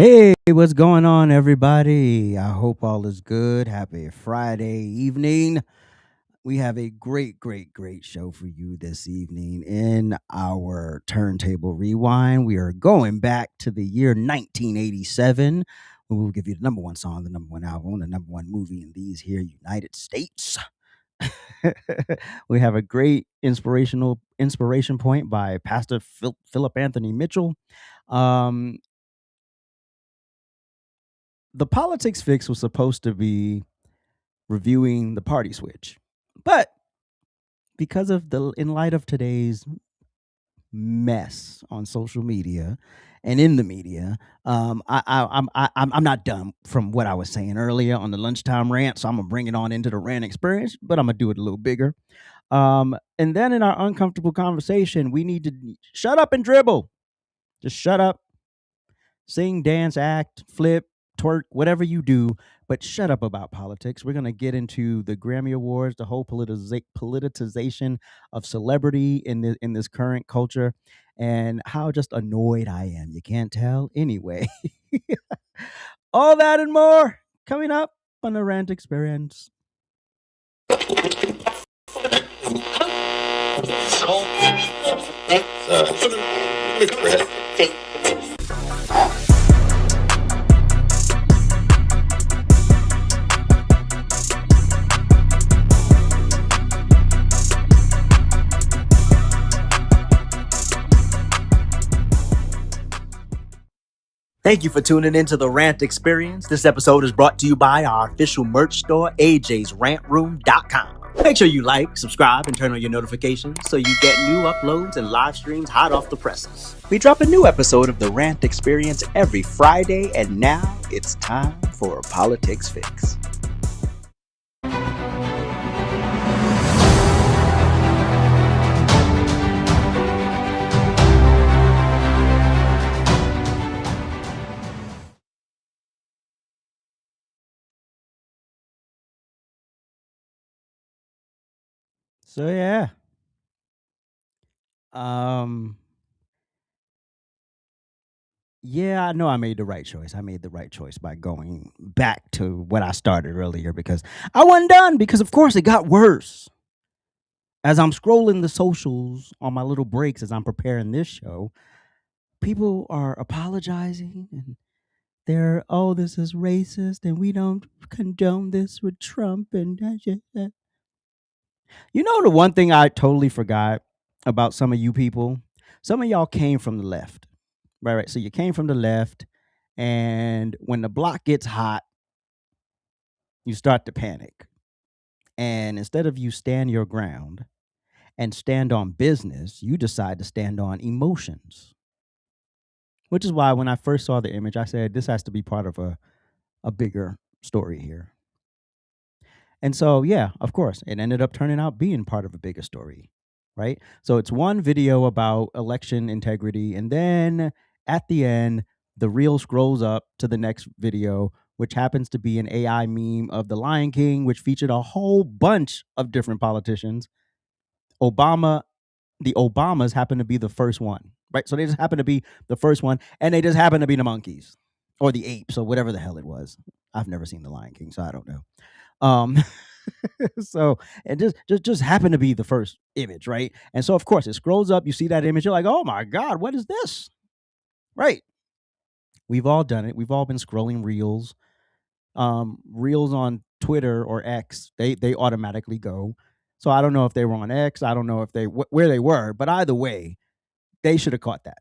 Hey, what's going on, everybody? I hope all is good. Happy Friday evening. We have a great show for you this evening in our Turntable Rewind. We are going back to the year 1987. Where we'll give you the number one song, the number one album, the number one movie in these here United States. We have a great inspiration point by Pastor Philip Anthony Mitchell. Um, the Politics Fix was supposed to be reviewing the party switch. But because of in light of today's mess on social media and in the media, I'm not done from what I was saying earlier on the lunchtime rant. So I'm gonna bring it on into the rant experience, but I'm gonna do it a little bigger. And then in our uncomfortable conversation, we need to shut up and dribble. Just shut up, sing, dance, act, flip, twerk, whatever you do, but shut up about politics. We're going to get into the Grammy Awards, the whole politicization of celebrity in this current culture, and how just annoyed I am. You can't tell? Anyway, all that and more coming up on the RANT Experience. Thank you for tuning into the RANT Experience. This episode is brought to you by our official merch store, AJsRANTroom.com. Make sure you like, subscribe, and turn on your notifications so you get new uploads and live streams hot off the presses. We drop a new episode of the RANT Experience every Friday, and now it's time for a Politics Fix. So yeah. Yeah, I know I made the right choice. I made the right choice by going back to what I started earlier because I wasn't done because of course it got worse. As I'm scrolling the socials on my little breaks as I'm preparing this show, people are apologizing and they're, oh, this is racist and we don't condone this with Trump and you know the one thing I totally forgot about some of you people? Some of y'all came from the left. Right. So you came from the left, and when the block gets hot, you start to panic. And instead of you stand your ground and stand on business, you decide to stand on emotions. Which is why when I first saw the image, I said this has to be part of a bigger story here. And so, yeah, of course, it ended up turning out being part of a bigger story, right? So it's one video about election integrity, and then at the end, the reel scrolls up to the next video, which happens to be an AI meme of the Lion King, which featured a whole bunch of different politicians. The Obamas happen to be the first one, right? So they just happen to be the first one, and they just happen to be the monkeys or the apes or whatever the hell it was. I've never seen the Lion King, so I don't know. So it just happened to be the first image, right? And so of course it scrolls up, you see that image, you're like, oh my God, what is this? Right. We've all done it. We've all been scrolling reels. Reels on Twitter or X, they automatically go. So I don't know if they were on X. I don't know if where they were, but either way, they should have caught that.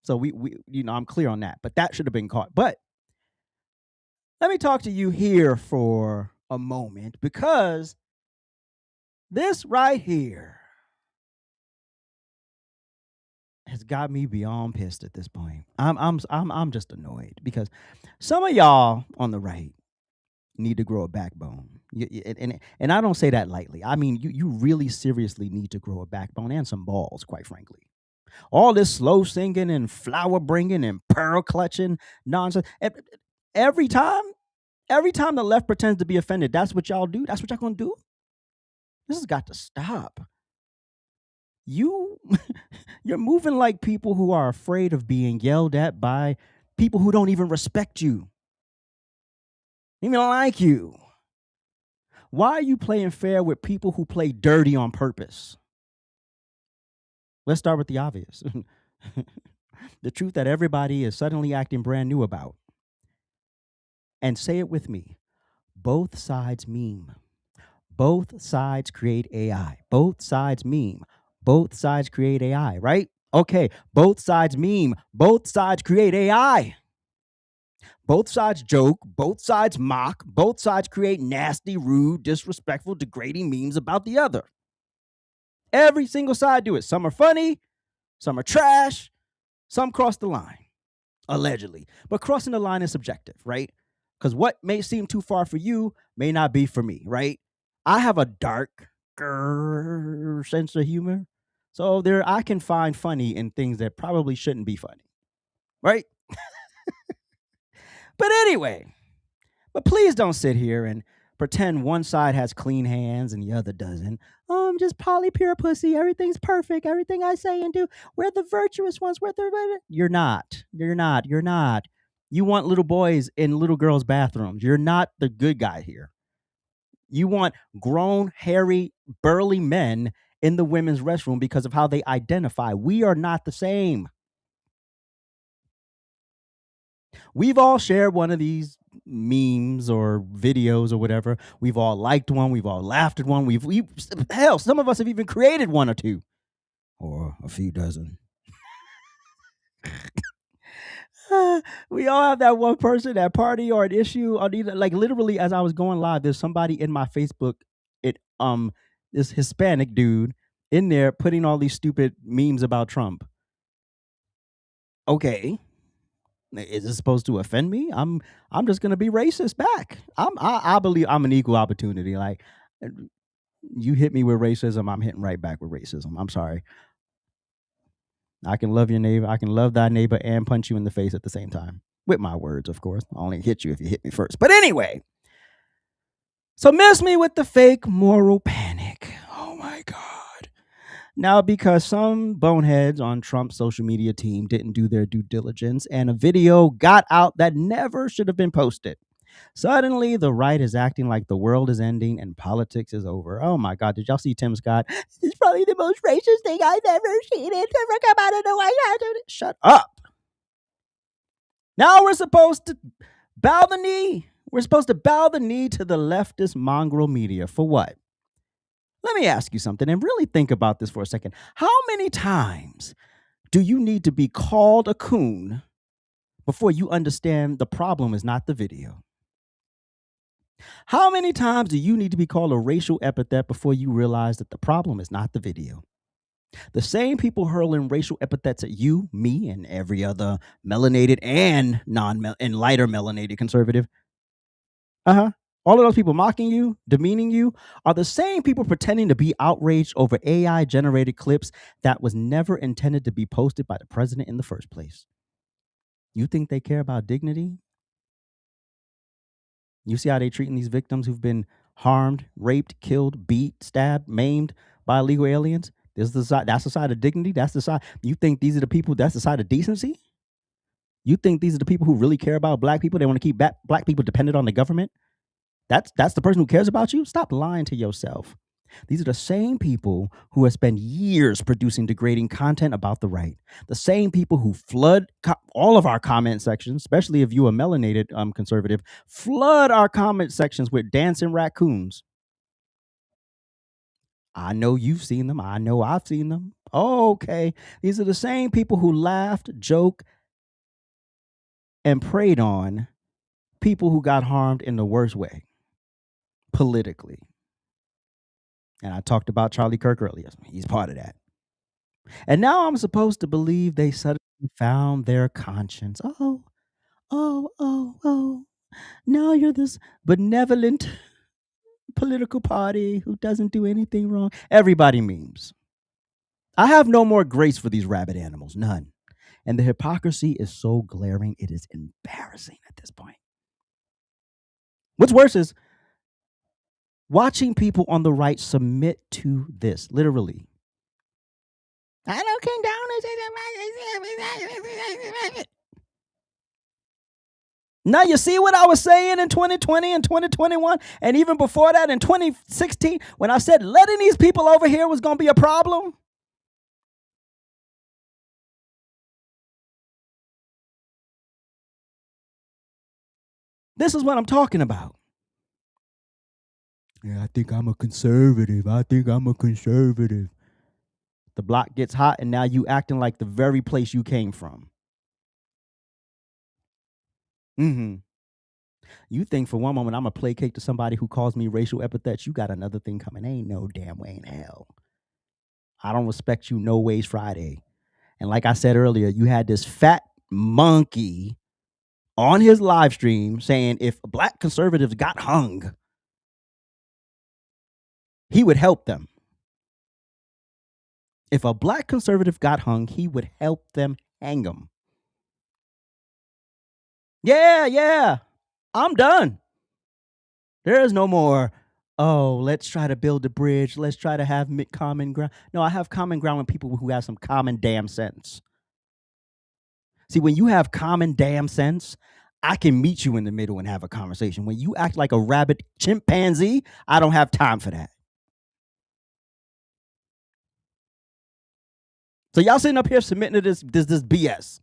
So we I'm clear on that. But that should have been caught. But let me talk to you here for a moment because this right here has got me beyond pissed at this point. I'm just annoyed because some of y'all on the right need to grow a backbone. And I don't say that lightly. I mean, you really seriously need to grow a backbone and some balls, quite frankly. All this slow singing and flower bringing and pearl clutching nonsense. Every time the left pretends to be offended, that's what y'all do. That's what y'all gonna do. This has got to stop. You're moving like people who are afraid of being yelled at by People who don't even respect you, even like you. Why are you playing fair with people who play dirty on purpose? Let's start with the obvious. The truth that everybody is suddenly acting brand new about. And say it with me. Both sides meme. Both sides create AI. Both sides meme. Both sides create AI, right? Okay, both sides meme. Both sides create AI. Both sides joke. Both sides mock. Both sides create nasty, rude, disrespectful, degrading memes about the other. Every single side do it. Some are funny. Some are trash. Some cross the line, allegedly. But crossing the line is subjective, right? Because what may seem too far for you may not be for me, right? I have a dark sense of humor. So there I can find funny in things that probably shouldn't be funny, right? But anyway, but please don't sit here and pretend one side has clean hands and the other doesn't. Oh, I'm just poly pure pussy. Everything's perfect. Everything I say and do. We're the virtuous ones. We're the. You're not. You're not. You're not. You want little boys in little girls' bathrooms. You're not the good guy here. You want grown, hairy, burly men in the women's restroom because of how they identify. We are not the same. We've all shared one of these memes or videos or whatever. We've all liked one. We've all laughed at one. Hell, some of us have even created one or two, or a few dozen. We all have that one person at party or an issue or either, like literally as I was going live, there's somebody in my Facebook, this Hispanic dude in there putting all these stupid memes about Trump. Okay. Is it supposed to offend me? I'm just gonna be racist back. I believe I'm an equal opportunity. Like you hit me with racism, I'm hitting right back with racism. I'm sorry. I can love your neighbor. I can love thy neighbor and punch you in the face at the same time. With my words, of course. I'll only hit you if you hit me first. But anyway, so miss me with the fake moral panic. Oh my God. Now, because some boneheads on Trump's social media team didn't do their due diligence and a video got out that never should have been posted, suddenly the right is acting like the world is ending and politics is over. Oh my God, did y'all see Tim Scott? This is probably the most racist thing I've ever seen. It's ever come out of the White House. Shut up. Now we're supposed to bow the knee. We're supposed to bow the knee to the leftist mongrel media. For what? Let me ask you something and really think about this for a second. How many times do you need to be called a coon before you understand the problem is not the video? How many times do you need to be called a racial epithet before you realize that the problem is not the video? The same people hurling racial epithets at you, me, and every other melanated and and lighter melanated conservative, all of those people mocking you, demeaning you, are the same people pretending to be outraged over AI generated clips that was never intended to be posted by the president in the first place. You think they care about dignity? You see how they treating these victims who've been harmed, raped, killed, beat, stabbed, maimed by illegal aliens? That's the side of dignity. That's the side. You think these are the people? That's the side of decency. You think these are the people who really care about black people? They want to keep black people dependent on the government. That's the person who cares about you. Stop lying to yourself. These are the same people who have spent years producing degrading content about the right. The same people who flood all of our comment sections, especially if you are melanated conservative, flood our comment sections with dancing raccoons. I know you've seen them. I know I've seen them. Oh, okay. These are the same people who laughed, joked, and preyed on people who got harmed in the worst way, politically. And I talked about Charlie Kirk earlier. He's part of that. And now I'm supposed to believe they suddenly found their conscience. Oh. Now you're this benevolent political party who doesn't do anything wrong. Everybody memes. I have no more grace for these rabid animals. None. And the hypocrisy is so glaring, it is embarrassing at this point. What's worse is watching people on the right submit to this, literally. I don't condone it. Now you see what I was saying in 2020 and 2021, and even before that in 2016, when I said letting these people over here was going to be a problem? This is what I'm talking about. Yeah, I think I'm a conservative. I think I'm a conservative. The block gets hot, and now you acting like the very place you came from. Mm-hmm. You think for one moment I'm a placate to somebody who calls me racial epithets. You got another thing coming. Ain't no damn way in hell. I don't respect you no ways Friday. And like I said earlier, you had this fat monkey on his live stream saying if black conservatives got hung, he would help them. If a black conservative got hung, he would help them hang them. Yeah. I'm done. There is no more, oh, let's try to build a bridge. Let's try to have common ground. No, I have common ground with people who have some common damn sense. See, when you have common damn sense, I can meet you in the middle and have a conversation. When you act like a rabid chimpanzee, I don't have time for that. So y'all sitting up here submitting to this BS.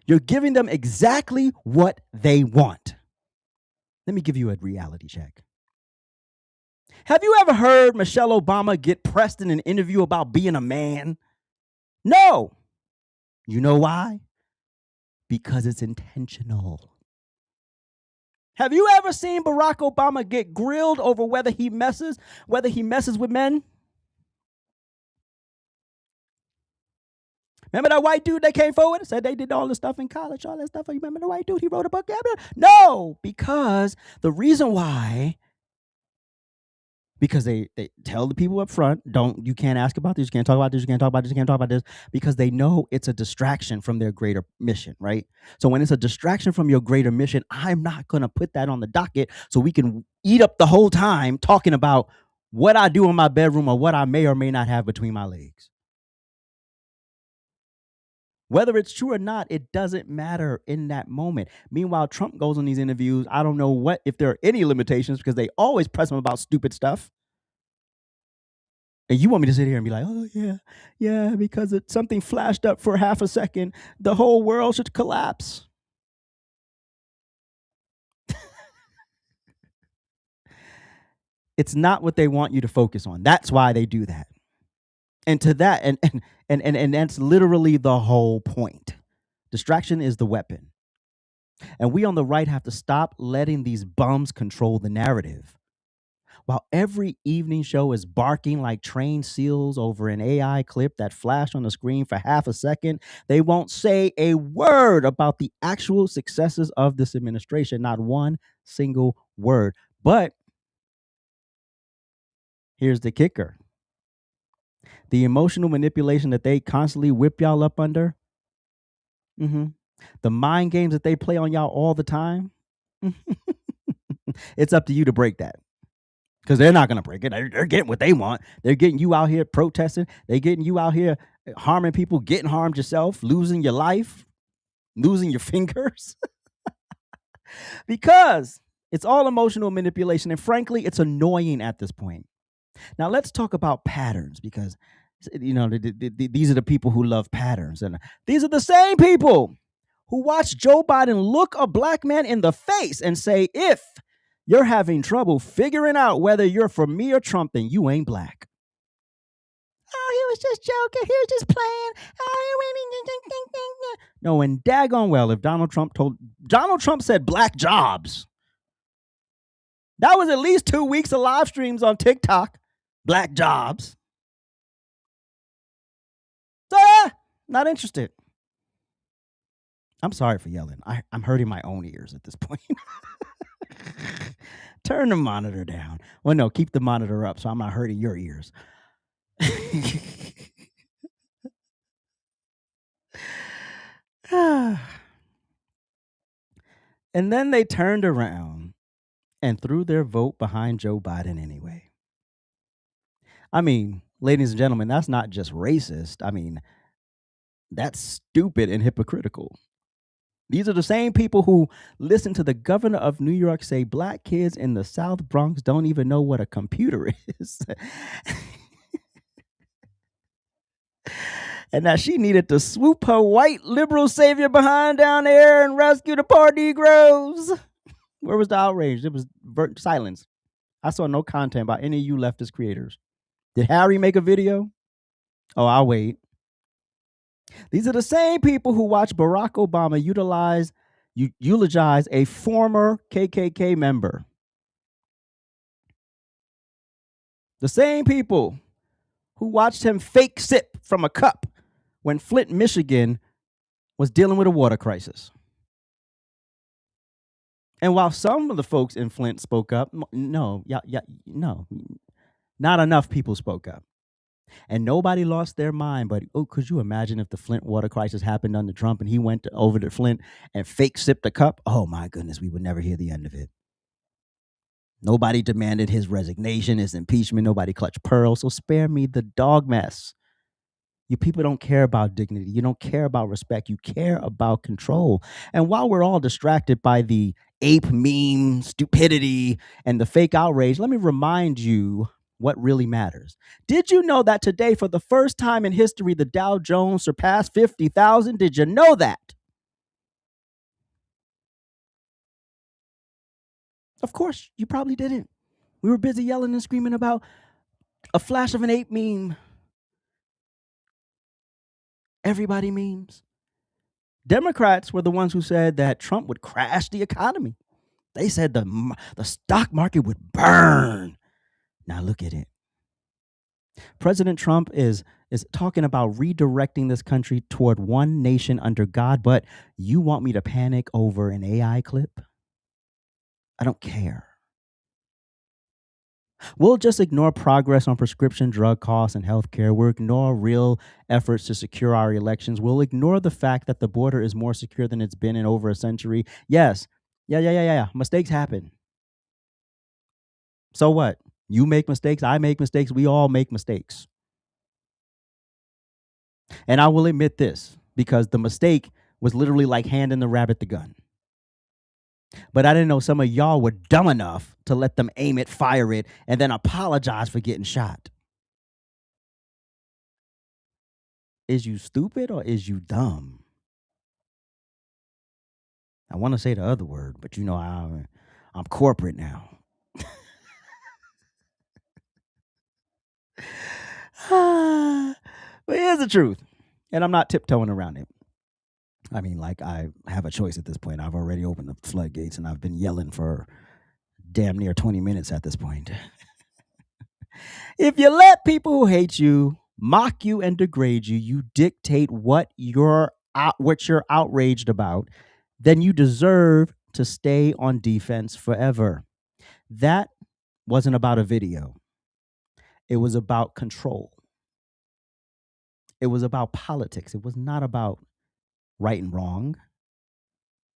You're giving them exactly what they want. Let me give you a reality check. Have you ever heard Michelle Obama get pressed in an interview about being a man? No. You know why? Because it's intentional. Have you ever seen Barack Obama get grilled over whether he messes with men? Remember that white dude that came forward and said they did all this stuff in college, all that stuff? You remember the white dude? He wrote a book. No, because the reason why, because they tell the people up front, you can't ask about this, you can't talk about this, you can't talk about this, you can't talk about this, because they know it's a distraction from their greater mission, right? So when it's a distraction from your greater mission, I'm not going to put that on the docket so we can eat up the whole time talking about what I do in my bedroom or what I may or may not have between my legs. Whether it's true or not, it doesn't matter in that moment. Meanwhile, Trump goes on these interviews. I don't know if there are any limitations because they always press him about stupid stuff. And you want me to sit here and be like, oh, yeah, because something flashed up for half a second, the whole world should collapse. It's not what they want you to focus on. That's why they do that. And to that, and that's literally the whole point. Distraction is the weapon. And we on the right have to stop letting these bums control the narrative. While every evening show is barking like trained seals over an AI clip that flashed on the screen for half a second, they won't say a word about the actual successes of this administration, not one single word. But here's the kicker. The emotional manipulation that they constantly whip y'all up under, the mind games that they play on y'all all the time, it's up to you to break that. Because they're not going to break it. They're getting what they want. They're getting you out here protesting. They're getting you out here harming people, getting harmed yourself, losing your life, losing your fingers. Because it's all emotional manipulation. And frankly, it's annoying at this point. Now, let's talk about patterns because, these are the people who love patterns. And these are the same people who watch Joe Biden look a black man in the face and say, if you're having trouble figuring out whether you're for me or Trump, then you ain't black. Oh, he was just joking. He was just playing. No, and daggone well, if Donald Trump said black jobs, that was at least 2 weeks of live streams on TikTok. Black jobs. So yeah, not interested. I'm sorry for yelling. I'm hurting my own ears at this point. Turn the monitor down. Well, no, keep the monitor up so I'm not hurting your ears. And then they turned around and threw their vote behind Joe Biden anyway. I mean, ladies and gentlemen, that's not just racist. I mean, that's stupid and hypocritical. These are the same people who listen to the governor of New York say black kids in the South Bronx don't even know what a computer is. And that she needed to swoop her white liberal savior behind down there and rescue the poor Negroes. Where was the outrage? It was silence. I saw no content by any of you leftist creators. Did Harry make a video? Oh, I'll wait. These are the same people who watch Barack Obama eulogize a former KKK member. The same people who watched him fake sip from a cup when Flint, Michigan was dealing with a water crisis. And while some of the folks in Flint spoke up, no, not enough people spoke up. And nobody lost their mind. But could you imagine if the Flint water crisis happened under Trump and he went over to Flint and fake sipped a cup? Oh my goodness, we would never hear the end of it. Nobody demanded his resignation, his impeachment. Nobody clutched pearls. So spare me the dog mess. You people don't care about dignity. You don't care about respect. You care about control. And while we're all distracted by the ape meme stupidity and the fake outrage, let me remind you what really matters. Did you know that today, for the first time in history, the Dow Jones surpassed 50,000? Did you know that? Of course, you probably didn't. We were busy yelling and screaming about a flash of an ape meme. Everybody memes. Democrats were the ones who said that Trump would crash the economy. They said the stock market would burn. Now look at it. President Trump is talking about redirecting this country toward one nation under God, but you want me to panic over an AI clip? I don't care. We'll just ignore progress on prescription drug costs and healthcare. We'll ignore real efforts to secure our elections. We'll ignore the fact that the border is more secure than it's been in over a century. Yes. Yeah. Mistakes happen. So what? You make mistakes. I make mistakes. We all make mistakes. And I will admit this, because the mistake was literally like handing the rabbit the gun. But I didn't know some of y'all were dumb enough to let them aim it, fire it, and then apologize for getting shot. Is you stupid or is you dumb? I want to say the other word, but you know I'm corporate now. But here's the truth, and I'm not tiptoeing around it. I mean, like, I have a choice at this point. I've already opened the floodgates, and I've been yelling for damn near 20 minutes at this point. If you let people who hate you mock you and degrade you, you dictate what you're outraged about, then you deserve to stay on defense forever. That wasn't about a video. It was about control. It was about politics. It was not about right and wrong.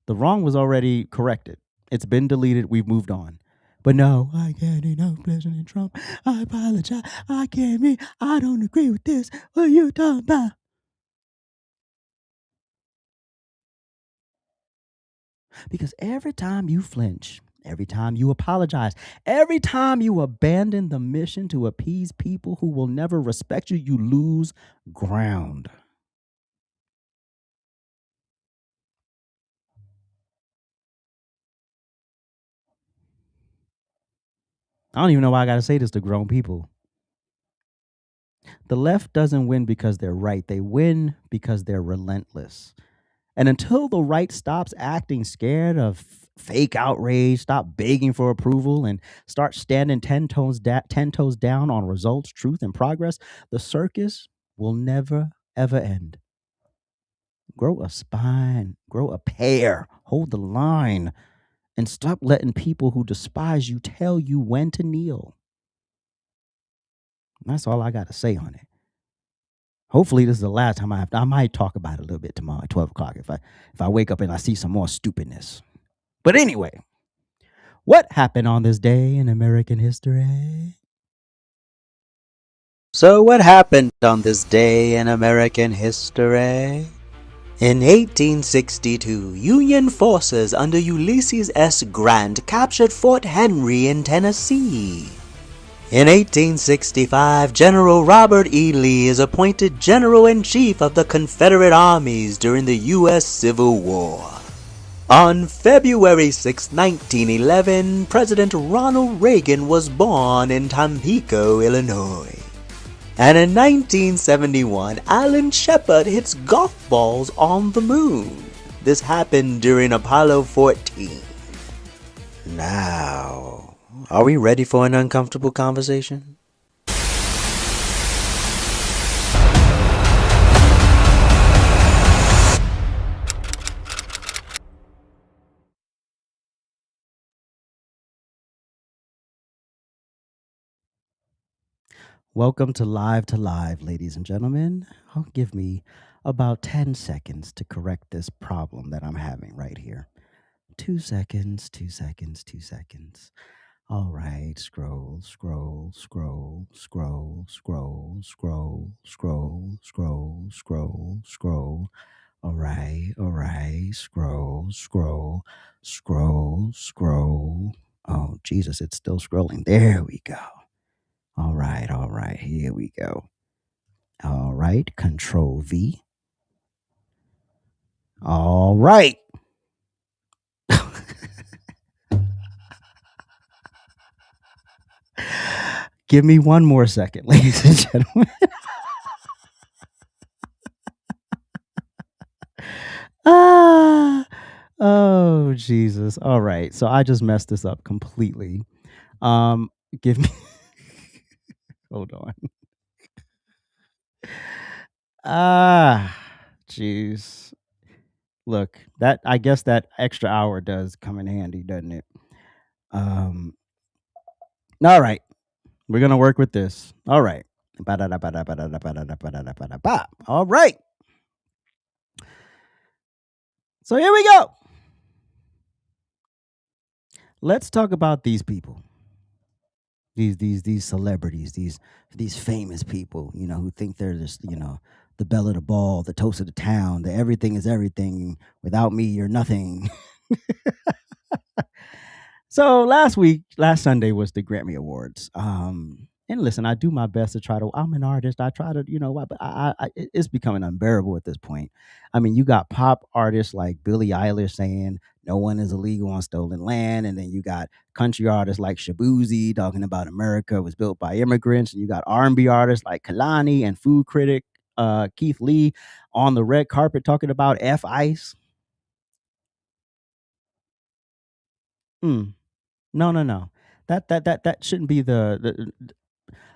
The wrong was already corrected. It's been deleted. We've moved on. But no, I can't enough President Trump. I apologize. I can't. I don't agree with this. What are you talking about? Because every time you flinch, every time you apologize, every time you abandon the mission to appease people who will never respect you, you lose ground. I don't even know why I got to say this to grown people. The left doesn't win because they're right. They win because they're relentless. And until the right stops acting scared of fake outrage, stop begging for approval, and start standing 10 toes down on results, truth, and progress, the circus will never, ever end. Grow a spine, grow a pair, hold the line, and stop letting people who despise you tell you when to kneel. That's all I got to say on it. Hopefully this is the last time I might talk about it a little bit tomorrow at 12 o'clock if I wake up and I see some more stupidness. But anyway, what happened on this day in American history? So what happened on this day in American history? In 1862, Union forces under Ulysses S. Grant captured Fort Henry in Tennessee. In 1865, General Robert E. Lee is appointed General-in-Chief of the Confederate Armies during the U.S. Civil War. On February 6, 1911, President Ronald Reagan was born in Tampico, Illinois. And in 1971, Alan Shepard hits golf balls on the moon. This happened during Apollo 14. Now, are we ready for an uncomfortable conversation? Welcome to Live, ladies and gentlemen. I'll give me about 10 seconds to correct this problem that I'm having right here. 2 seconds, 2 seconds, 2 seconds. All right, scroll, scroll, scroll, scroll, scroll, scroll, scroll, scroll, scroll, scroll. All right, scroll, scroll, scroll, scroll. Oh, Jesus, it's still scrolling. There we go. All right, here we go. All right, Control V. All right. Give me one more second, ladies and gentlemen. Oh, Jesus. All right. So I just messed this up completely. Give me hold on. Jeez. Look, that I guess that extra hour does come in handy, doesn't it? All right. We're gonna work with this. All right. All right. So here we go. Let's talk about these people. These celebrities, these famous people, who think they're just, the belle of the ball, the toast of the town, the everything is everything. Without me, you're nothing. So last Sunday was the Grammy Awards. And listen, I do my best to try to. I'm an artist. I try to, but it's becoming unbearable at this point. I mean, you got pop artists like Billie Eilish saying no one is illegal on stolen land, and then you got country artists like Shabuzi talking about America was built by immigrants, and you got R&B artists like Kalani and food critic Keith Lee on the red carpet talking about F Ice. No. That shouldn't be the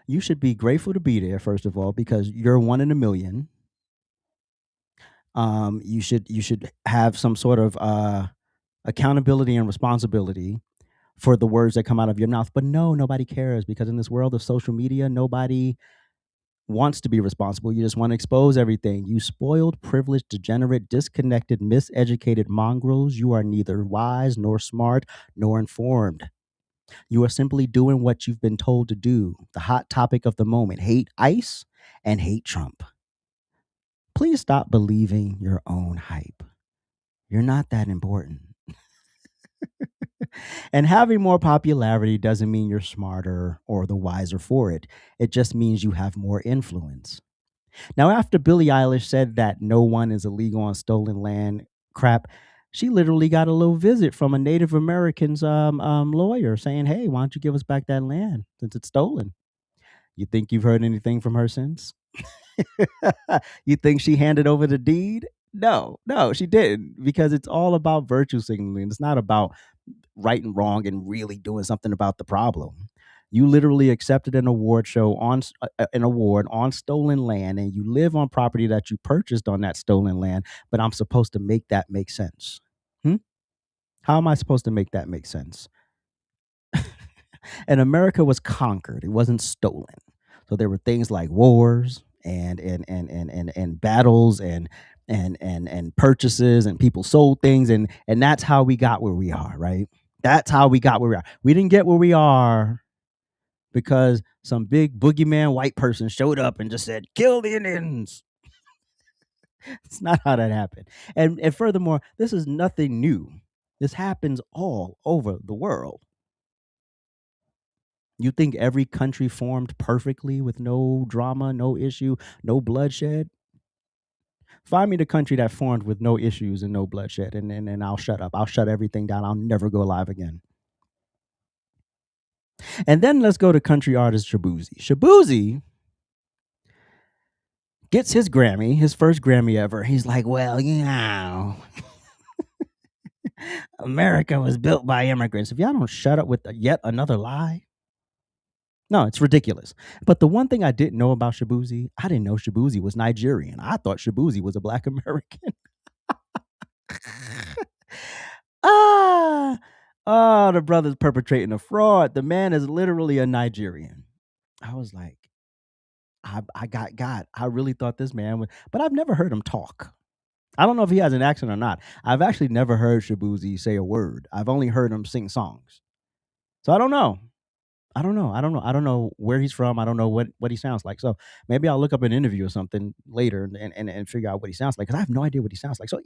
you should be grateful to be there, first of all, because you're one in a million. You should have some sort of accountability and responsibility for the words that come out of your mouth. But no, nobody cares, because in this world of social media, nobody wants to be responsible. You just want to expose everything. You spoiled, privileged, degenerate, disconnected, miseducated mongrels. You are neither wise nor smart nor informed. You are simply doing what you've been told to do. The hot topic of the moment: hate ICE and hate Trump. Please stop believing your own hype. You're not that important. And having more popularity doesn't mean you're smarter or the wiser for it. It just means you have more influence. Now, after Billie Eilish said that no one is illegal on stolen land crap, she literally got a little visit from a Native American's lawyer saying, "Hey, why don't you give us back that land since it's stolen?" You think you've heard anything from her since? You think she handed over the deed? No, she didn't, because it's all about virtue signaling. It's not about right and wrong and really doing something about the problem. You literally accepted an award show on an award on stolen land, and you live on property that you purchased on that stolen land. But I'm supposed to make that make sense. How am I supposed to make that make sense? And America was conquered; it wasn't stolen. So there were things like wars and battles and purchases, and people sold things, and that's how we got where we are, right? That's how we got where we are. We didn't get where we are because some big boogeyman white person showed up and just said, "Kill the Indians." It's not how that happened. And furthermore, this is nothing new. This happens all over the world. You think every country formed perfectly with no drama, no issue, no bloodshed? Find me the country that formed with no issues and no bloodshed, and I'll shut up. I'll shut everything down. I'll never go live again. And then let's go to country artist Shabuzi. Shabuzi gets his Grammy, his first Grammy ever. He's like, well, America was built by immigrants. If y'all don't shut up with yet another lie. No, it's ridiculous. But the one thing I didn't know about Shabuzi, I didn't know Shabuzi was Nigerian. I thought Shabuzi was a Black American. ah, oh, the brother's perpetrating a fraud. The man is literally a Nigerian. I was like, I got God. I really thought this man would, but I've never heard him talk. I don't know if he has an accent or not. I've actually never heard Shabuzi say a word. I've only heard him sing songs. So I don't know. I don't know where he's from. I don't know what he sounds like. So maybe I'll look up an interview or something later and figure out what he sounds like, because I have no idea what he sounds like. So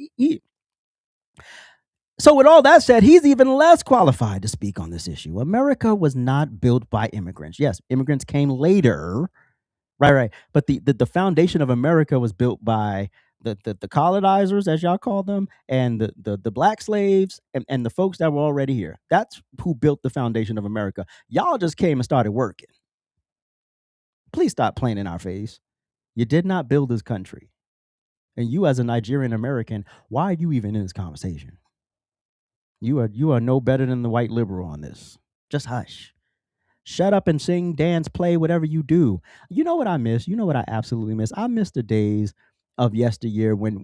with all that said, he's even less qualified to speak on this issue. America was not built by immigrants. Yes, immigrants came later. Right. But the foundation of America was built by the colonizers, as y'all call them, and the black slaves and the folks that were already here. That's who built the foundation of America. Y'all just came and started working. Please stop playing in our face. You did not build this country. And you, as a Nigerian American, why are you even in this conversation? You are no better than the white liberal on this. Just hush. Shut up and sing, dance, play, whatever you do. You know what I miss? You know what I absolutely miss? I miss the days of yesteryear when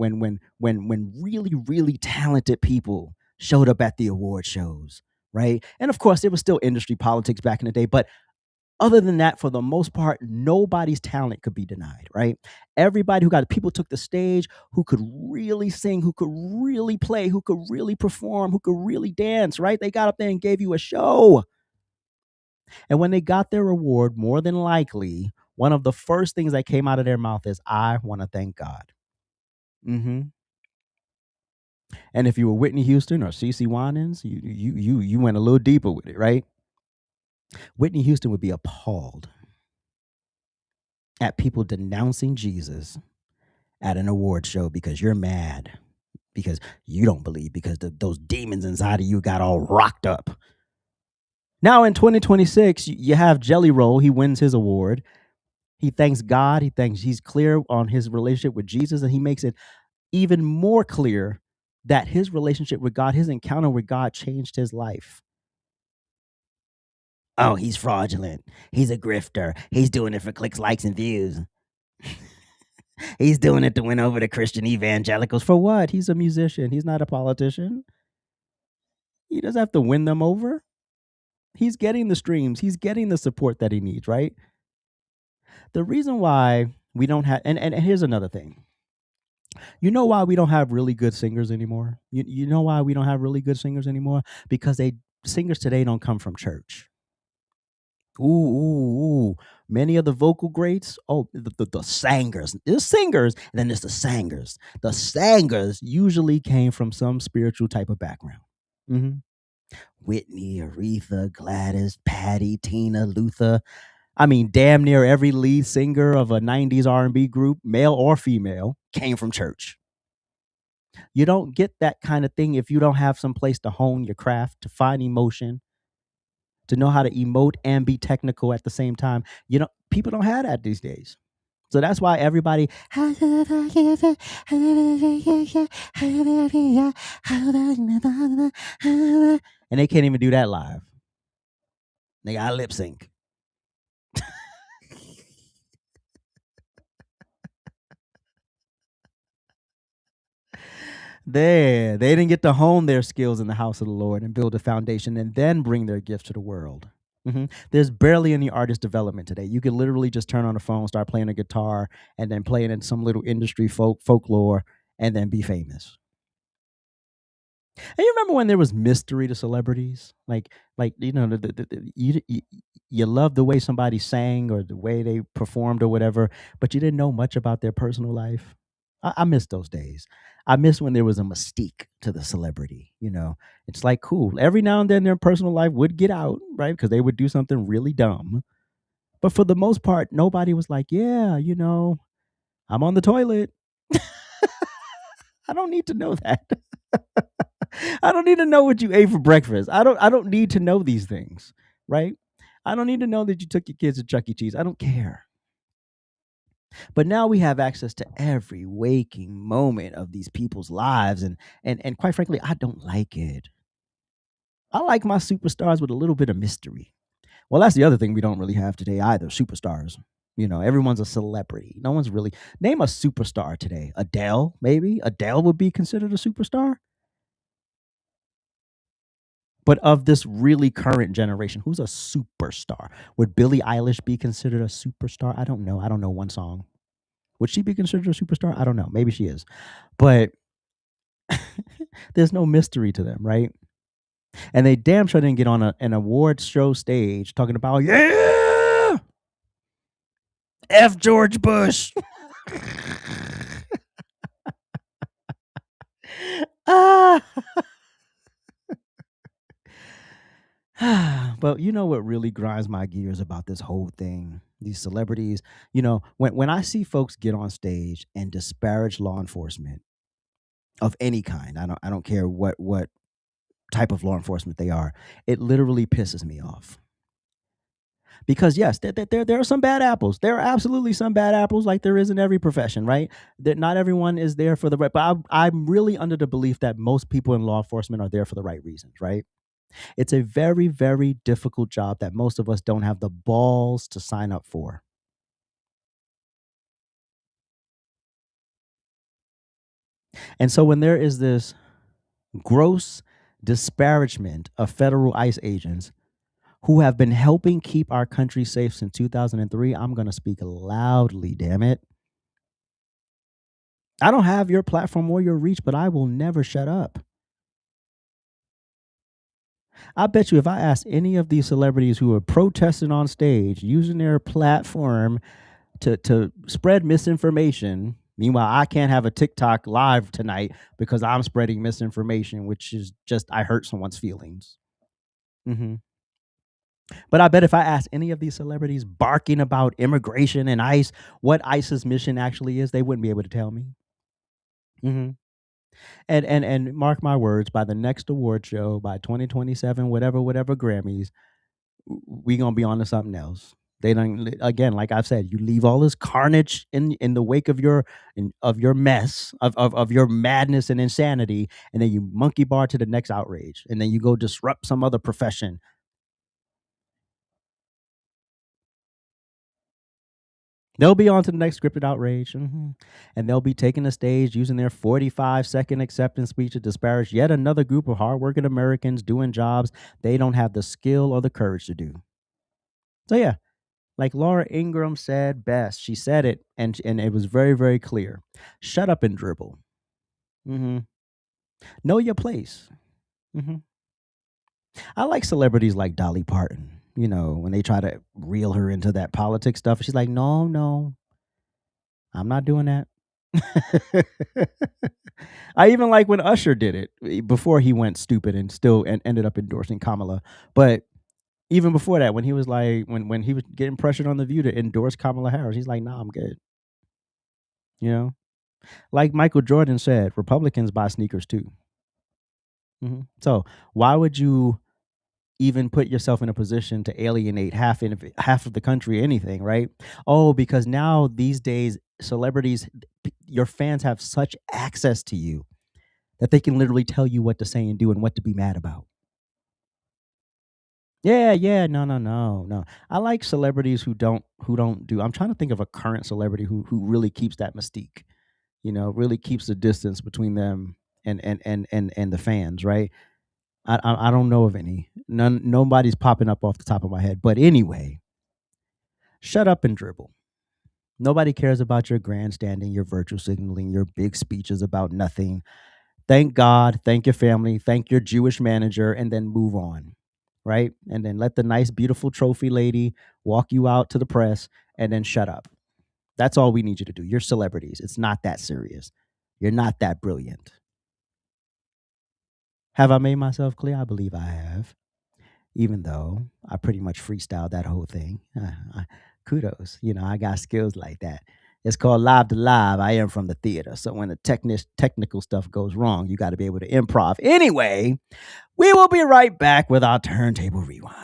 really, really talented people showed up at the award shows, right? And of course, there was still industry politics back in the day, but other than that, for the most part, nobody's talent could be denied, right? Everybody people took the stage who could really sing, who could really play, who could really perform, who could really dance, right? They got up there and gave you a show. And when they got their reward, more than likely, one of the first things that came out of their mouth is, I want to thank God. Mm-hmm. And if you were Whitney Houston or CeCe Winans, you went a little deeper with it, right? Whitney Houston would be appalled at people denouncing Jesus at an award show because you're mad, because you don't believe, because those demons inside of you got all rocked up. Now in 2026, you have Jelly Roll. He wins his award. He thanks God. He's clear on his relationship with Jesus, and he makes it even more clear that his relationship with God, his encounter with God, changed his life. Oh, he's fraudulent. He's a grifter. He's doing it for clicks, likes, and views. He's doing it to win over the Christian evangelicals. For what? He's a musician. He's not a politician. He doesn't have to win them over. He's getting the streams. He's getting the support that he needs, right? The reason why we don't have, and here's another thing. You know why we don't have really good singers anymore? You know why we don't have really good singers anymore? Because singers today don't come from church. Ooh. Many of the vocal greats, the singers. There's singers, and then there's the singers. The singers usually came from some spiritual type of background. Mm-hmm. Whitney, Aretha, Gladys, Patty, Tina, Luther. I mean, damn near every lead singer of a 90s R&B group, male or female, came from church. You don't get that kind of thing if you don't have some place to hone your craft, to find emotion, to know how to emote and be technical at the same time. People don't have that these days. So that's why everybody and they can't even do that live. They got lip sync. They didn't get to hone their skills in the house of the Lord and build a foundation and then bring their gifts to the world. Mm-hmm. There's barely any artist development today. You can literally just turn on a phone, start playing a guitar, and then play it in some little industry folklore, and then be famous. And you remember when there was mystery to celebrities? Like you love the way somebody sang or the way they performed or whatever, but you didn't know much about their personal life. I miss those days. I miss when there was a mystique to the celebrity. It's like cool. Every now and then their personal life would get out, right? Because they would do something really dumb. But for the most part, nobody was like, yeah, I'm on the toilet. I don't need to know that. I don't need to know what you ate for breakfast. I don't need to know these things, right? I don't need to know that you took your kids to Chuck E. Cheese. I don't care. But now we have access to every waking moment of these people's lives, and quite frankly, I don't like it. I like my superstars with a little bit of mystery. Well, that's the other thing we don't really have today either. Superstars. Everyone's a celebrity. No one's really name a superstar today. Adele, maybe. Adele would be considered a superstar. But of this really current generation, who's a superstar? Would Billie Eilish be considered a superstar? I don't know. I don't know one song. Would she be considered a superstar? I don't know. Maybe she is. But there's no mystery to them, right? And they damn sure didn't get on an awards show stage talking about, yeah, F George Bush. ah. But you know what really grinds my gears about this whole thing? These celebrities, when I see folks get on stage and disparage law enforcement of any kind, I don't care what type of law enforcement they are, it literally pisses me off. Because yes, there are some bad apples. There are absolutely some bad apples, like there is in every profession, right? That not everyone is there for the right. But I'm really under the belief that most people in law enforcement are there for the right reasons, right? It's a very, very difficult job that most of us don't have the balls to sign up for. And so when there is this gross disparagement of federal ICE agents who have been helping keep our country safe since 2003, I'm going to speak loudly, damn it. I don't have your platform or your reach, but I will never shut up. I bet you if I asked any of these celebrities who are protesting on stage using their platform to spread misinformation, meanwhile, I can't have a TikTok live tonight because I'm spreading misinformation, which is just, I hurt someone's feelings. But I bet if I asked any of these celebrities barking about immigration and ICE, what ICE's mission actually is, they wouldn't be able to tell me. And mark my words, by the next award show, by 2027, whatever Grammys, we gonna be on to something else. They don't, again, like I've said, you leave all this carnage in the wake of your mess of your madness and insanity, and then you monkey bar to the next outrage, and then you go disrupt some other profession. They'll be on to the next scripted outrage, and they'll be taking the stage using their 45-second acceptance speech to disparage yet another group of hardworking Americans doing jobs they don't have the skill or the courage to do. So yeah, like Laura Ingraham said best. She said it, and it was very, very clear. Shut up and dribble. Know your place. I like celebrities like Dolly Parton. When they try to reel her into that politics stuff, she's like, no, I'm not doing that. I even like when Usher did it before he went stupid and still ended up endorsing Kamala. But even before that, when he was like, when he was getting pressured on The View to endorse Kamala Harris, he's like, nah, I'm good. Like Michael Jordan said, Republicans buy sneakers too. So why would you even put yourself in a position to alienate half of the country, anything, right? Oh, because now these days, celebrities, your fans have such access to you that they can literally tell you what to say and do and what to be mad about. Yeah, no. I like celebrities who don't do. I'm trying to think of a current celebrity who really keeps that mystique, really keeps the distance between them and the fans, right? I don't know of any. Nobody's popping up off the top of my head. But anyway, shut up and dribble. Nobody cares about your grandstanding, your virtue signaling, your big speeches about nothing. Thank God, thank your family, thank your Jewish manager, and then move on, right? And then let the nice, beautiful trophy lady walk you out to the press, and then shut up. That's all we need you to do. You're celebrities. It's not that serious. You're not that brilliant. Have I made myself clear? I believe I have, even though I pretty much freestyled that whole thing. Kudos. I got skills like that. It's called live to live. I am from the theater. So when the technical stuff goes wrong, you got to be able to improv. Anyway, we will be right back with our turntable rewind.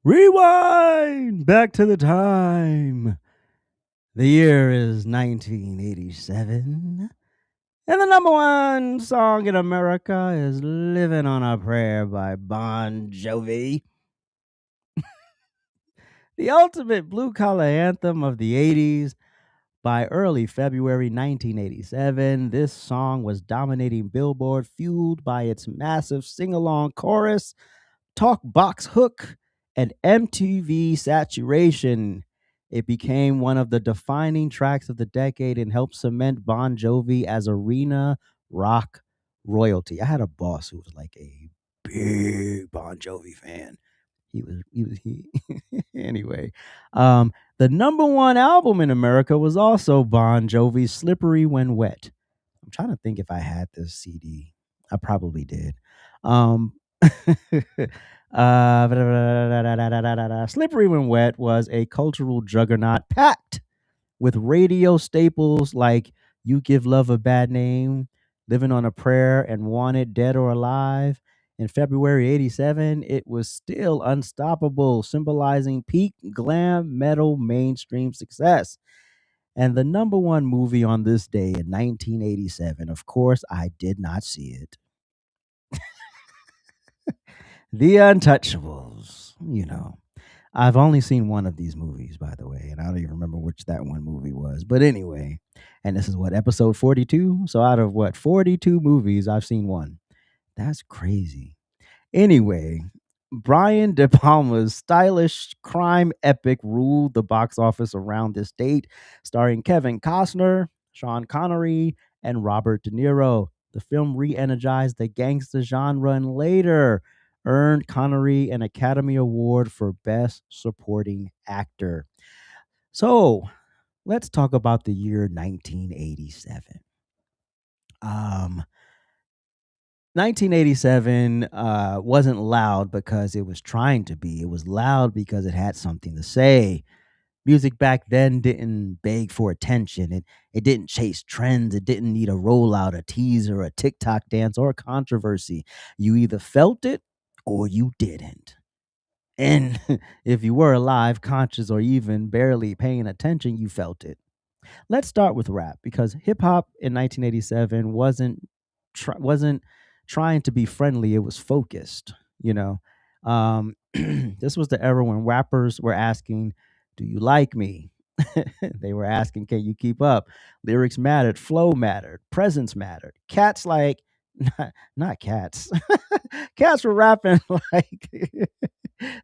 Rewind back to the time. The year is 1987. And the number one song in America is Living on a Prayer by Bon Jovi. The ultimate blue collar anthem of the 80s. By early February 1987, this song was dominating Billboard, fueled by its massive sing along chorus, talk box hook, and MTV saturation. It became one of the defining tracks of the decade and helped cement Bon Jovi as arena rock royalty. I had a boss who was like a big Bon Jovi fan. He anyway. The number one album in America was also Bon Jovi's Slippery When Wet. I'm trying to think if I had this CD. I probably did. Slippery When Wet was a cultural juggernaut packed with radio staples like You Give Love a Bad Name, Living on a Prayer, and Wanted Dead or Alive. In February 87, it was still unstoppable, symbolizing peak glam metal mainstream success. And the number one movie on this day in 1987, of course, I did not see it. The Untouchables, I've only seen one of these movies, by the way, and I don't even remember which that one movie was. But anyway, and this is what, episode 42? So out of what, 42 movies, I've seen one. That's crazy. Anyway, Brian De Palma's stylish crime epic ruled the box office around this date, starring Kevin Costner, Sean Connery, and Robert De Niro. The film re-energized the gangster genre and later earned Connery an Academy Award for Best Supporting Actor. So, let's talk about the year 1987. 1987 wasn't loud because it was trying to be. It was loud because it had something to say. Music back then didn't beg for attention. It didn't chase trends. It didn't need a rollout, a teaser, a TikTok dance, or a controversy. You either felt it or you didn't. And if you were alive, conscious, or even barely paying attention, you felt it. Let's start with rap because hip hop in 1987 wasn't trying to be friendly. It was focused. This was the era when rappers were asking, "Do you like me?" They were asking, "Can you keep up?" Lyrics mattered, flow mattered, presence mattered. Cats like, not cats. Cats were rapping like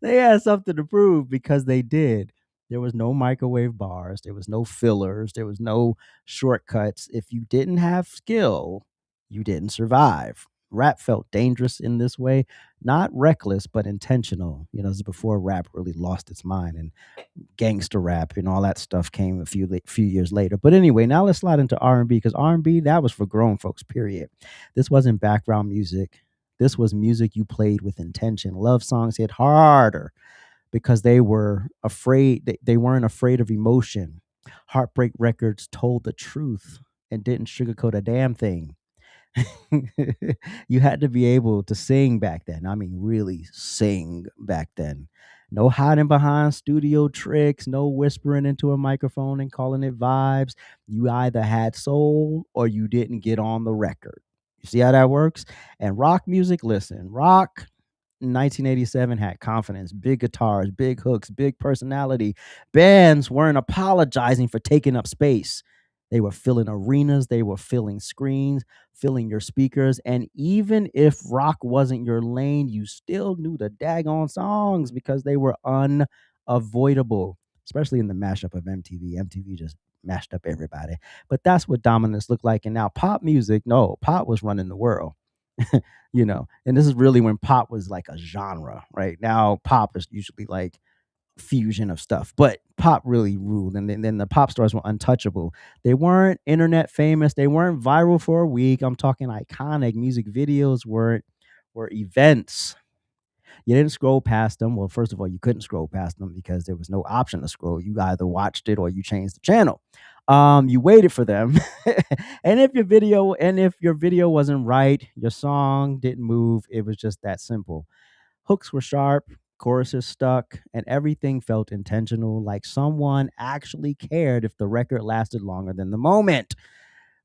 they had something to prove because they did. There was no microwave bars, there was no fillers, there was no shortcuts. If you didn't have skill, you didn't survive. Rap felt dangerous in this way, not reckless, but intentional. This is before rap really lost its mind and gangster rap and all that stuff came a few years later. But anyway, now let's slide into R&B because R&B, that was for grown folks, period. This wasn't background music. This was music you played with intention. Love songs hit harder because they were afraid. They weren't afraid of emotion. Heartbreak records told the truth and didn't sugarcoat a damn thing. You had to be able to sing back then. I mean, really sing back then. No hiding behind studio tricks, no whispering into a microphone and calling it vibes. You either had soul or you didn't get on the record. You see how that works? And rock music, listen, rock 1987 had confidence, big guitars, big hooks, big personality. Bands weren't apologizing for taking up space. They were filling arenas, they were filling screens, filling your speakers. And even if rock wasn't your lane, you still knew the daggone songs because they were unavoidable, especially in the mashup of MTV. MTV just mashed up everybody. But that's what dominance looked like. And now pop music, no, pop was running the world. And this is really when pop was like a genre. Right now pop is usually like fusion of stuff, but pop really ruled. And then the pop stars were untouchable. They weren't internet famous, they weren't viral for a week. I'm talking iconic. Music videos were events. You didn't scroll past them. Well, first of all, you couldn't scroll past them because there was no option to scroll. You either watched it or you changed the channel. You waited for them. And if your video wasn't right, your song didn't move. It was just that simple. Hooks were sharp, choruses stuck, and everything felt intentional, like someone actually cared if the record lasted longer than the moment.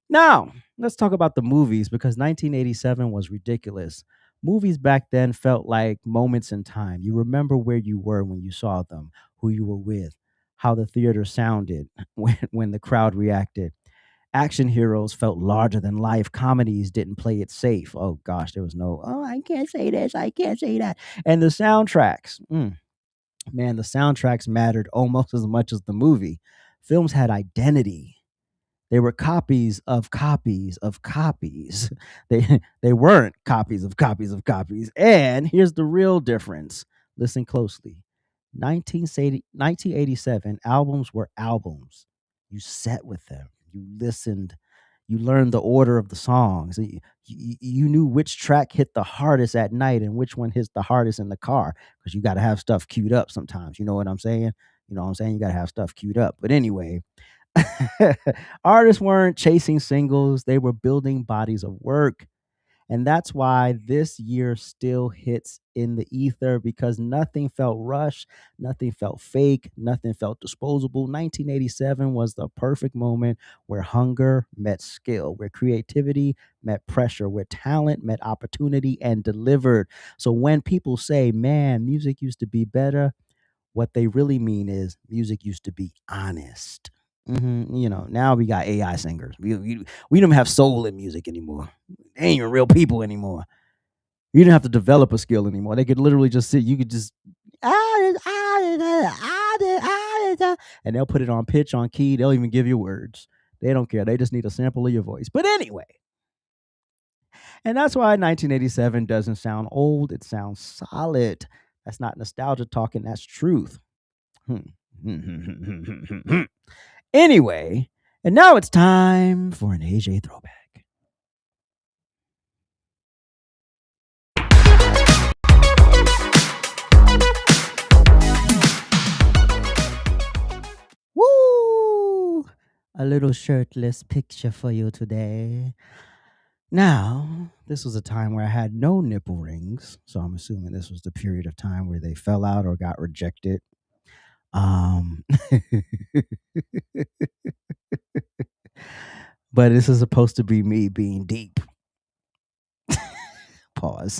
Now, let's talk about the movies because 1987 was ridiculous. Movies back then felt like moments in time. You remember where you were when you saw them, who you were with, how the theater sounded when the crowd reacted. Action heroes felt larger than life. Comedies didn't play it safe. Oh gosh, there was no, oh, I can't say this, I can't say that. And the soundtracks, man, the soundtracks mattered almost as much as the movie. Films had identity. They were copies of copies of copies. They weren't copies of copies of copies. And here's the real difference. Listen closely. 1987 albums were albums. You sat with them. You listened. You learned the order of the songs. You knew which track hit the hardest at night and which one hits the hardest in the car because you got to have stuff queued up sometimes. You know what I'm saying? You know what I'm saying? You got to have stuff queued up. But anyway, artists weren't chasing singles, they were building bodies of work. And that's why this year still hits in the ether because nothing felt rushed, nothing felt fake, nothing felt disposable. 1987 was the perfect moment where hunger met skill, where creativity met pressure, where talent met opportunity and delivered. So when people say, man, music used to be better, what they really mean is music used to be honest. Now we got AI singers. We don't have soul in music anymore. They ain't even real people anymore. You didn't have to develop a skill anymore. They could literally just sit. You could just and they'll put it on pitch, on key. They'll even give you words. They don't care. They just need a sample of your voice. But anyway, and that's why 1987 doesn't sound old. It sounds solid. That's not nostalgia talking. That's truth. Anyway, and now it's time for an AJ throwback. Woo! A little shirtless picture for you today. Now, this was a time where I had no nipple rings, so I'm assuming this was the period of time where they fell out or got rejected. But this is supposed to be me being deep. Pause.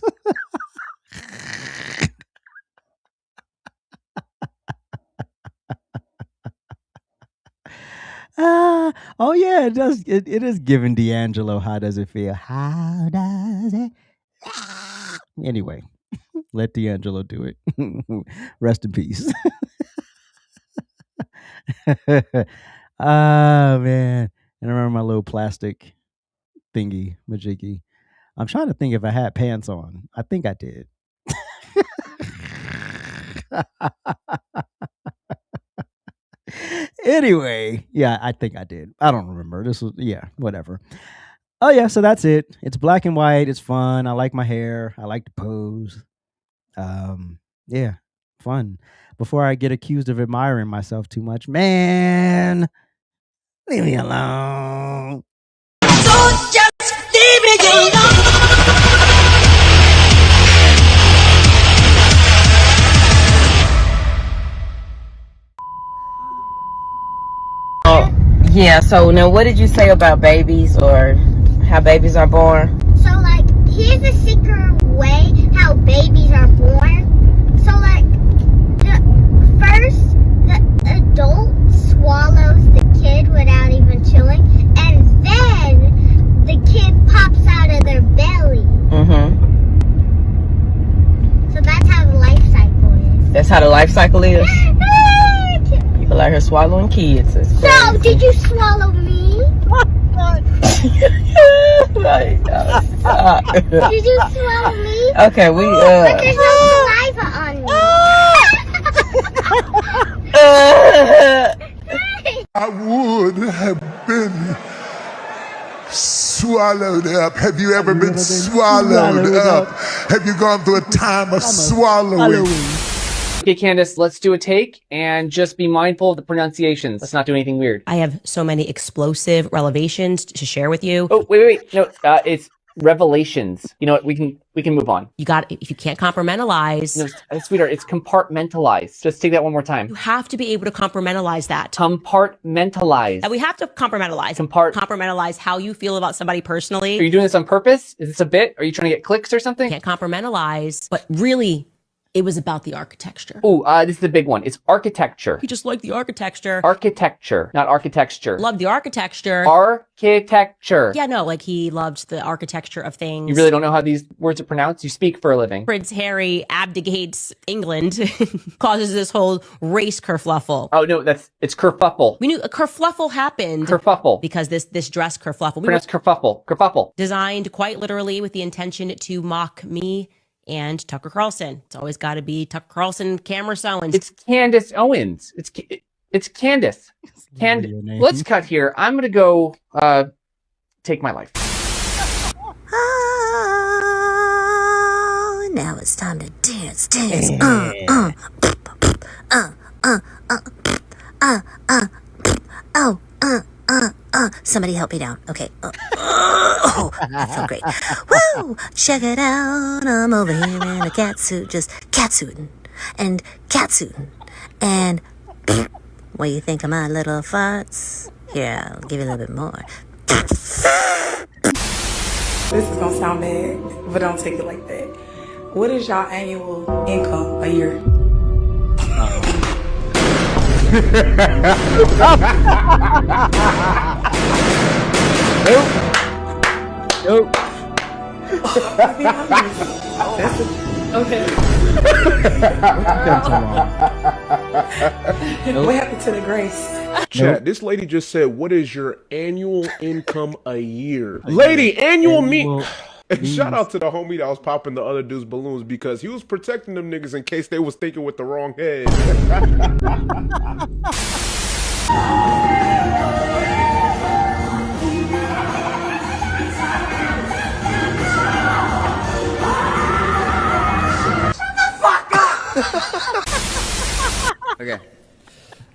Oh yeah, it does. It is giving D'Angelo. How does it feel? How does it? Anyway, let D'Angelo do it. Rest in peace. Ah man, and I remember my little plastic thingy, majiggy. I'm trying to think if I had pants on. I think I did. Anyway, yeah, I think I did. I don't remember. This was whatever. Oh yeah, so that's it. It's black and white. It's fun. I like my hair. I like to pose. Yeah, fun. Before I get accused of admiring myself too much, man, leave me alone. Don't just leave me alone. Yeah, so now what did you say about babies or how babies are born? So, like, here's a secret way how babies are born. So, like, first, the adult swallows the kid without even chewing, and then the kid pops out of their belly. Mm-hmm. So that's how the life cycle is. That's how the life cycle is? People out here swallowing kids. So, did you swallow me? Did you swallow me? Okay, But there's no saliva on me. I would have been swallowed up. Have you ever been swallowed up? Have you gone through a time of swallowing? Okay, Candace, let's do a take and just be mindful of the pronunciations. Let's not do anything weird. I have so many explosive revelations to share with you. Oh, wait. No, it's revelations. You know what? We can move on. You got, if you can't compartmentalize. No, sweetheart, it's compartmentalized. Just take that one more time. You have to be able to compartmentalize that. Compartmentalize. And we have to compartmentalize. Compartmentalize how you feel about somebody personally. Are you doing this on purpose? Is this a bit? Are you trying to get clicks or something? Can't compartmentalize, but really, it was about the architecture. Oh, this is the big one. It's architecture. You just like the architecture. Architecture, not architecture. Love the architecture. Architecture. Yeah, no, like he loved the architecture of things. You really don't know how these words are pronounced? You speak for a living. Prince Harry abdicates England, causes this whole race kerfluffle. Oh, no, it's kerfuffle. We knew a kerfluffle happened. Kerfuffle. Because this dress kerfluffle. Pronounced kerfuffle. Kerfuffle. Designed quite literally with the intention to mock me and Tucker Carlson. It's always got to be Tucker Carlson, Cameron Owens. It's Candace Owens. It's Candace. Let's cut here. I'm gonna go take my life. Oh, now it's time to dance. Somebody help me down. Okay. Oh, that felt great. Woo! Check it out. I'm over here in a catsuit, just catsuiting and catsuiting. And what do you think of my little farts? Here, I'll give you a little bit more. This is gonna sound bad, but don't take it like that. What is y'all annual income a year? Nope. Okay. What happened to the grace? Chat, this lady just said, what is your annual income a year? Lady, annual me. And shout out to the homie that was popping the other dude's balloons because he was protecting them niggas in case they was thinking with the wrong head. Okay.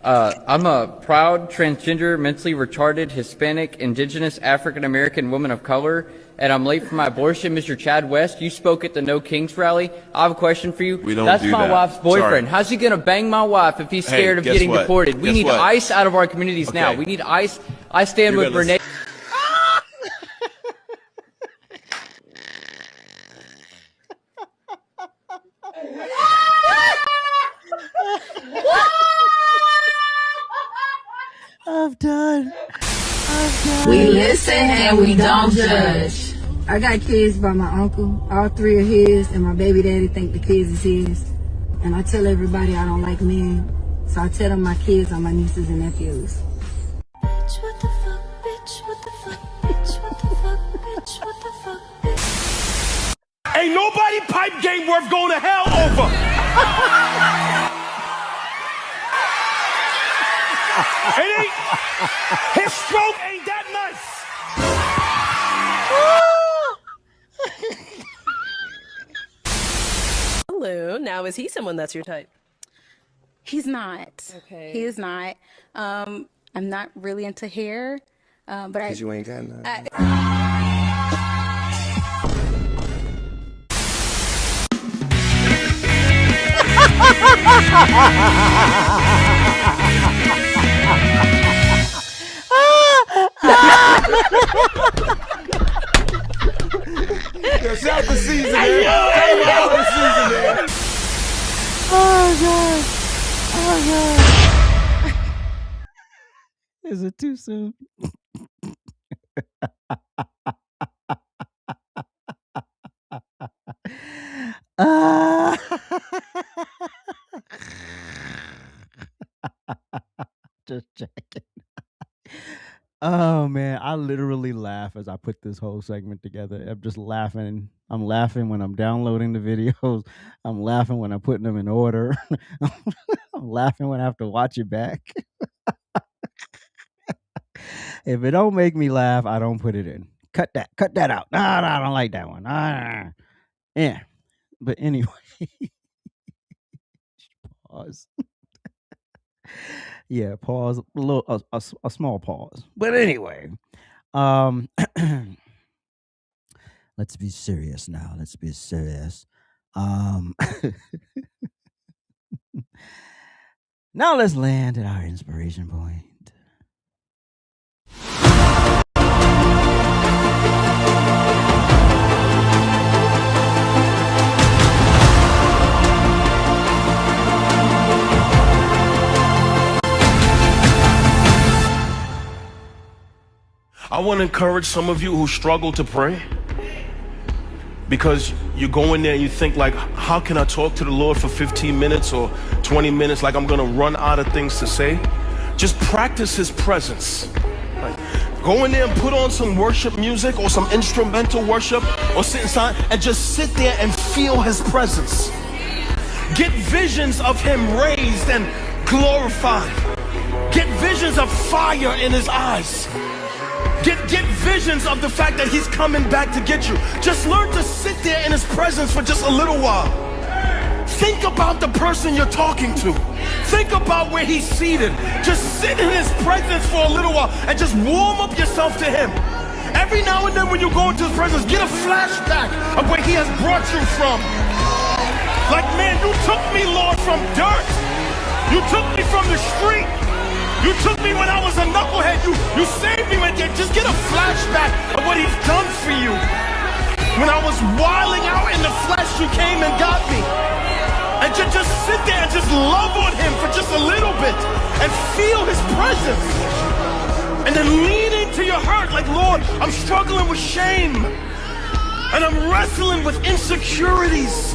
I'm a proud, transgender, mentally retarded, Hispanic, indigenous, African American woman of color, and I'm late for my abortion. Mr. Chad West, you spoke at the No Kings rally. I have a question for you. That's my wife's boyfriend. How's he gonna bang my wife if he's scared of getting deported? We need ICE out of our communities now. We need ICE. I stand with Renee. I'm done. We listen and we don't judge. I got kids by my uncle. All 3 are his, and my baby daddy think the kids is his. And I tell everybody I don't like men, so I tell them my kids are my nieces and nephews. Bitch, what the fuck, bitch, what the fuck, bitch, what the fuck, bitch, what the fuck, bitch. Ain't nobody pipe game worth going to hell over. It ain't, his stroke ain't that nice. Hello, now is he someone that's your type? He's not. Okay. He is not. I'm not really into hair, but Cause you ain't got none. It's out the season, man. Out the season, man. Oh god. Oh god. Is it too soon? Just checking. Oh man, I literally laugh as I put this whole segment together. I'm just laughing. I'm laughing when I'm downloading the videos. I'm laughing when I'm putting them in order. I'm laughing when I have to watch it back. If it don't make me laugh, I don't put it in. Cut that out. No, I don't like that one. Yeah. But anyway. Pause. Yeah, pause. A small pause. But anyway. Let's be serious now. Let's be serious. Now let's land at our inspiration point. I want to encourage some of you who struggle to pray, because you go in there and you think like, how can I talk to the Lord for 15 minutes or 20 minutes, like I'm gonna run out of things to say? Just practice his presence. Like, go in there and put on some worship music or some instrumental worship, or sit inside and just sit there and feel his presence. Get visions of him raised and glorified. Get visions of fire in his eyes. Get visions of the fact that he's coming back to get you. Just learn to sit there in his presence for just a little while. Think about the person you're talking to. Think about where he's seated. Just sit in his presence for a little while and just warm up yourself to him. Every now and then when you go into his presence, get a flashback of where he has brought you from. Like, man, you took me, Lord, from dirt. You took me from the street. You took me when I was a knucklehead. You saved me. Just get a flashback of what he's done for you. When I was wilding out in the flesh, you came and got me. And just sit there and just love on him for just a little bit and feel his presence. And then lean into your heart like, Lord, I'm struggling with shame. And I'm wrestling with insecurities.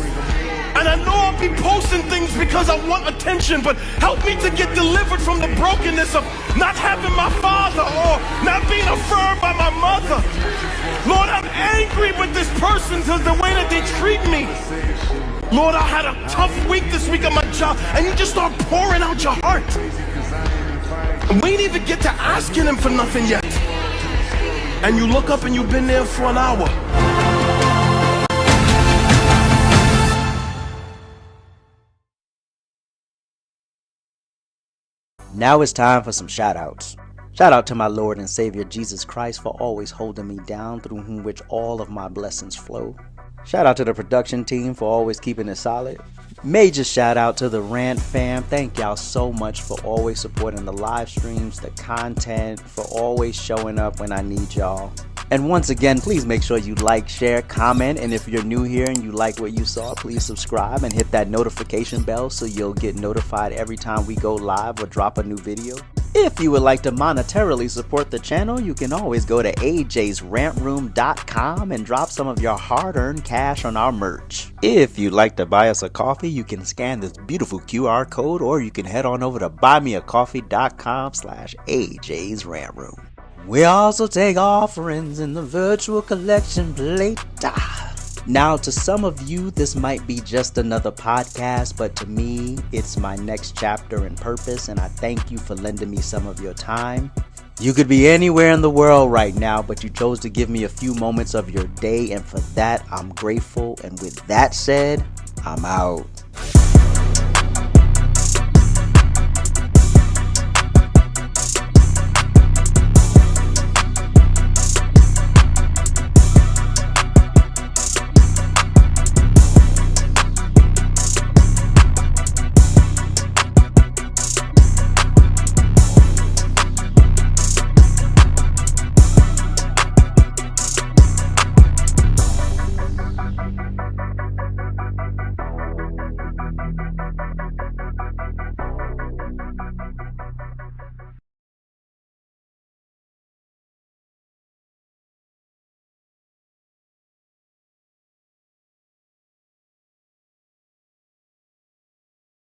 And I know I'll be posting things because I want attention, but help me to get delivered from the brokenness of not having my father or not being affirmed by my mother. Lord, I'm angry with this person because the way that they treat me. Lord, I had a tough week this week at my job, and you just start pouring out your heart. And we didn't even get to asking him for nothing yet. And you look up and you've been there for an hour. Now it's time for some shout outs. Shout out to my Lord and Savior Jesus Christ for always holding me down, through whom which all of my blessings flow. Shout out to the production team for always keeping it solid. Major shout out to the RANT fam. Thank y'all so much for always supporting the live streams, the content, for always showing up when I need y'all. And once again, please make sure you like, share, comment, and if you're new here and you like what you saw, please subscribe and hit that notification bell so you'll get notified every time we go live or drop a new video. If you would like to monetarily support the channel, you can always go to AJsRANTroom.com and drop some of your hard-earned cash on our merch. If you'd like to buy us a coffee, you can scan this beautiful QR code, or you can head on over to buymeacoffee.com/AJsRANTroom. We also take offerings in the virtual collection plate. Now, to some of you, this might be just another podcast, but to me, it's my next chapter and purpose, and I thank you for lending me some of your time. You could be anywhere in the world right now, but you chose to give me a few moments of your day, and for that, I'm grateful. And with that said, I'm out.